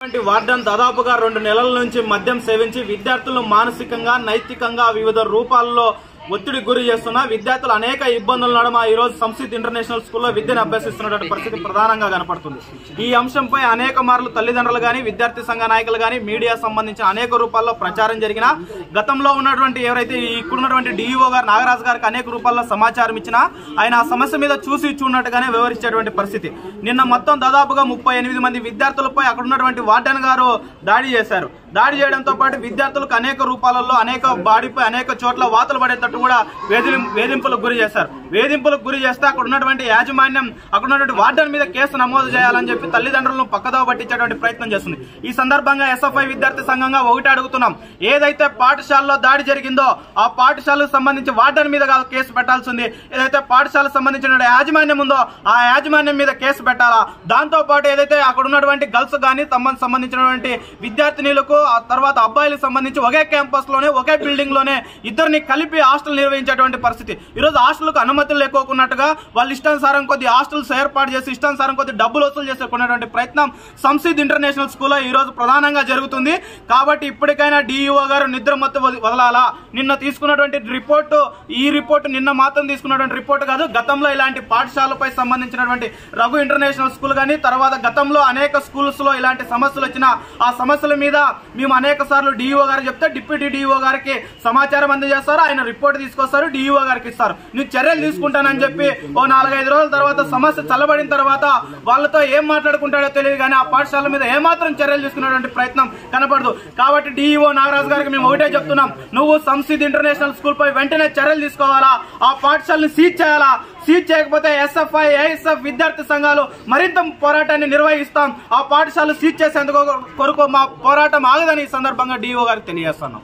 Warden దాదాపుగా 2 నెలల నుంచి మద్యం సేవించి విద్యార్థులను మానసికంగా నైతికంగా వివిధ రూపాల్లో ఒత్తిడి గురి చేస్తున్న విద్యార్థులు అనేక ఇబ్బందుల నడుమ ఈ రోజు సంసిద్ ఇంటర్నేషనల్ స్కూల్లో విద్యను అభ్యసిస్తున్నటువంటి పరిస్థితి ప్రధానంగా కనపడుతుంది. ఈ అంశంపై అనేక మార్లు తల్లిదండ్రులు గాని విద్యార్థి సంఘ నాయకులు గాని మీడియా సంబంధించిన అనేక రూపాల్లో ప్రచారం జరిగినా గతంలో ఉన్నటువంటి ఎవరైతే ఇక్కడున్నటువంటి డిఈఓ గారు నాగరాజు గారికి అనేక రూపాల్లో సమాచారం ఇచ్చినా ఆయన ఆ సమస్య మీద చూసి చూడనట్టుగానే వివరించేటువంటి పరిస్థితి. నిన్న మొత్తం దాదాపుగా 38 మంది విద్యార్థులపై అక్కడ ఉన్నటువంటి వార్డెన్ గారు దాడి చేశారు. దాడి చేయడంతో పాటు విద్యార్థులకు అనేక రూపాలలో అనేక బాడీపై అనేక చోట్ల వాతలు పడేటట్టు కూడా వేధింపులకు గురి చేశారు. వేధింపులకు గురి చేస్తే అక్కడ ఉన్నటువంటి యాజమాన్యం అక్కడ ఉన్నటువంటి వార్డెన్ మీద కేసు నమోదు చేయాలని చెప్పి తల్లిదండ్రులను పక్కదోవ పట్టించేటువంటి ప్రయత్నం చేస్తుంది. ఈ సందర్భంగా ఎస్ఎఫ్ఐ విద్యార్థి సంఘంగా ఒకటి అడుగుతున్నాం, ఏదైతే పాఠశాలలో దాడి జరిగిందో ఆ పాఠశాలకు సంబంధించి వార్డెన్ మీద కాదు కేసు పెట్టాల్సింది, ఏదైతే పాఠశాలకు సంబంధించిన యాజమాన్యం ఉందో ఆ యాజమాన్యం మీద కేసు పెట్టాలా. దాంతో పాటు ఏదైతే అక్కడ ఉన్నటువంటి గర్ల్స్ కానీ సంబంధించినటువంటి విద్యార్థినులకు ఆ తర్వాత అబ్బాయిలకు సంబంధించి ఒకే క్యాంపస్ లోనే ఒకే బిల్డింగ్ లోనే ఇద్దరిని కలిపి హాస్టల్ నిర్వహించేటువంటి పరిస్థితి. ఈ రోజు హాస్టల్కు అనుమతులు లేకోకున్నట్టుగా వాళ్ళు ఇష్టానుసారం కొద్ది హాస్టల్స్ ఏర్పాటు చేసి ఇష్టానుసారం కొద్ది డబ్బులు వసూలు చేసుకునేటువంటి ప్రయత్నం సంసిద్ ఇంటర్నేషనల్ స్కూల్లో ఈ రోజు ప్రధానంగా జరుగుతుంది. కాబట్టి ఇప్పటికైనా డిఈఓ గారు నిద్ర మత్తు వదలాలా. నిన్న తీసుకున్నటువంటి రిపోర్టు ఈ రిపోర్టు నిన్న మాత్రం తీసుకున్నటువంటి రిపోర్టు కాదు, గతంలో ఇలాంటి పాఠశాలపై సంబంధించినటువంటి రఘు ఇంటర్నేషనల్ స్కూల్ కానీ తర్వాత గతంలో అనేక స్కూల్స్ లో ఇలాంటి సమస్యలు వచ్చినా ఆ సమస్యల మీద మేము అనేక సార్లు డిఈఓ గారు చెప్తే డిప్యూటీ డిఈఓ గారికి సమాచారం అందజేస్తారు, ఆయన రిపోర్ట్ తీసుకొస్తారు, డిఈఓ గారికి ఇస్తారు. నేను చర్యలు తీసుకుంటానని చెప్పి ఓ 4-5 రోజుల తర్వాత సమస్య చల్లబడిన తర్వాత వాళ్ళతో ఏం మాట్లాడుకుంటాడో తెలియదు కానీ ఆ పాఠశాల మీద ఏమాత్రం చర్యలు తీసుకునేటువంటి ప్రయత్నం కనపడదు. కాబట్టి డిఈఓ నాగరాజు గారికి మేము ఒకటే చెప్తున్నాం, నువ్వు సంసిద్ ఇంటర్నేషనల్ స్కూల్ పై వెంటనే చర్యలు తీసుకోవాలా, ఆ పాఠశాలను సీజ్ చేయాలా. సీజ్ చేయకపోతే ఎస్ఎఫ్ఐ ఏఎస్ఎఫ్ విద్యార్థి సంఘాలు మరింత పోరాటాన్ని నిర్వహిస్తాం. ఆ పాఠశాలలు సీజ్ చేసేందుకు కొరకు మా పోరాటం ఆగదని ఈ సందర్భంగా డిఓ గారికి తెలియజేస్తున్నాం.